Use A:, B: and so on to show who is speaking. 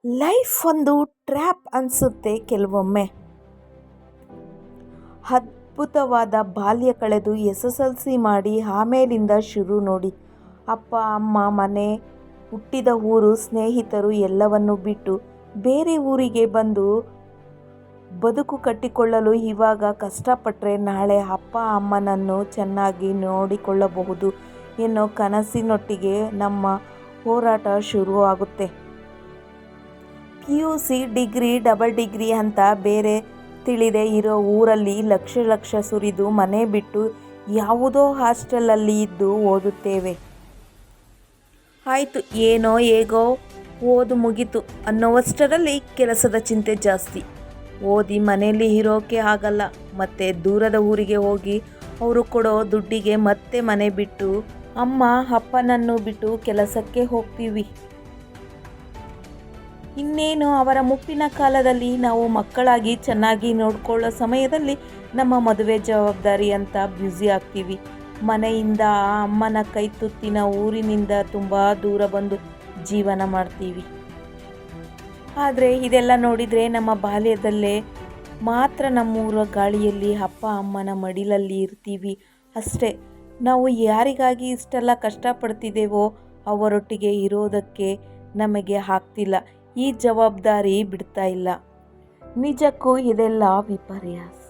A: Life ಒಂದು trap ಅನಿಸುತ್ತೆ ಕೆಲವೊಮ್ಮೆ. ಅದ್ಭುತವಾದ ಬಾಲ್ಯ ಕಳೆದು SSLC ಮಾಡಿ ಆಮೇಲಿಂದ ಶುರು ನೋಡಿ. ಅಪ್ಪ ಅಮ್ಮ, ಮನೆ, ಹುಟ್ಟಿದ ಊರು, ಸ್ನೇಹಿತರು ಎಲ್ಲವನ್ನೂ ಬಿಟ್ಟು ಬೇರೆ ಊರಿಗೆ ಬಂದು ಬದುಕು ಕಟ್ಟಿಕೊಳ್ಳಲು ಇವಾಗ ಕಷ್ಟಪಟ್ಟರೆ ನಾಳೆ ಅಪ್ಪ ಅಮ್ಮನನ್ನು ಚೆನ್ನಾಗಿ ನೋಡಿಕೊಳ್ಳಬಹುದು ಎನ್ನೋ ಕನಸಿನೊಟ್ಟಿಗೆ ನಮ್ಮ ಹೋರಾಟ ಶುರು ಆಗುತ್ತೆ. PUC, ಡಿಗ್ರಿ, ಡಬಲ್ ಡಿಗ್ರಿ ಅಂತ ಬೇರೆ ತಿಳಿದೇ ಇರೋ ಊರಲ್ಲಿ ಲಕ್ಷ ಸುರಿದು ಮನೆ ಬಿಟ್ಟು ಯಾವುದೋ ಹಾಸ್ಟೆಲಲ್ಲಿ ಇದ್ದು ಓದುತ್ತೇವೆ. ಆಯಿತು, ಏನೋ ಹೇಗೋ ಓದು ಮುಗೀತು ಅನ್ನೋವಷ್ಟರಲ್ಲಿ ಕೆಲಸದ ಚಿಂತೆ ಜಾಸ್ತಿ. ಓದಿ ಮನೆಯಲ್ಲಿ ಇರೋಕೆ ಆಗಲ್ಲ, ಮತ್ತೆ ದೂರದ ಊರಿಗೆ ಹೋಗಿ ಅವರು ಕೊಡೋ ದುಡ್ಡಿಗೆ ಮತ್ತೆ ಮನೆ ಬಿಟ್ಟು ಅಮ್ಮ ಅಪ್ಪನನ್ನು ಬಿಟ್ಟು ಕೆಲಸಕ್ಕೆ ಹೋಗ್ತೀವಿ. ಇನ್ನೇನು ಅವರ ಮುಪ್ಪಿನ ಕಾಲದಲ್ಲಿ ನಾವು ಮಕ್ಕಳಾಗಿ ಚೆನ್ನಾಗಿ ನೋಡ್ಕೊಳ್ಳೋ ಸಮಯದಲ್ಲಿ ನಮ್ಮ ಮದುವೆ ಜವಾಬ್ದಾರಿ ಅಂತ ಬ್ಯುಸಿ ಆಗ್ತೀವಿ. ಮನೆಯಿಂದ ಅಮ್ಮನ ಕೈತುತ್ತಿನ ಊರಿನಿಂದ ತುಂಬ ದೂರ ಬಂದು ಜೀವನ ಮಾಡ್ತೀವಿ. ಆದರೆ ಇದೆಲ್ಲ ನೋಡಿದರೆ ನಮ್ಮ ಬಾಲ್ಯದಲ್ಲೇ ಮಾತ್ರ ನಮ್ಮೂರ ಗಾಳಿಯಲ್ಲಿ ಅಪ್ಪ ಅಮ್ಮನ ಮಡಿಲಲ್ಲಿ ಇರ್ತೀವಿ ಅಷ್ಟೇ. ನಾವು ಯಾರಿಗಾಗಿ ಇಷ್ಟೆಲ್ಲ ಕಷ್ಟಪಡ್ತಿದ್ದೇವೋ ಅವರೊಟ್ಟಿಗೆ ಇರೋದಕ್ಕೆ ನಮಗೆ ಆಗ್ತಿಲ್ಲ. ಈ ಜವಾಬ್ದಾರಿ ಬಿಡ್ತಾ ಇಲ್ಲ. ನಿಜಕ್ಕೂ ಇದೆಲ್ಲ ವಿಪರ್ಯಾಸ.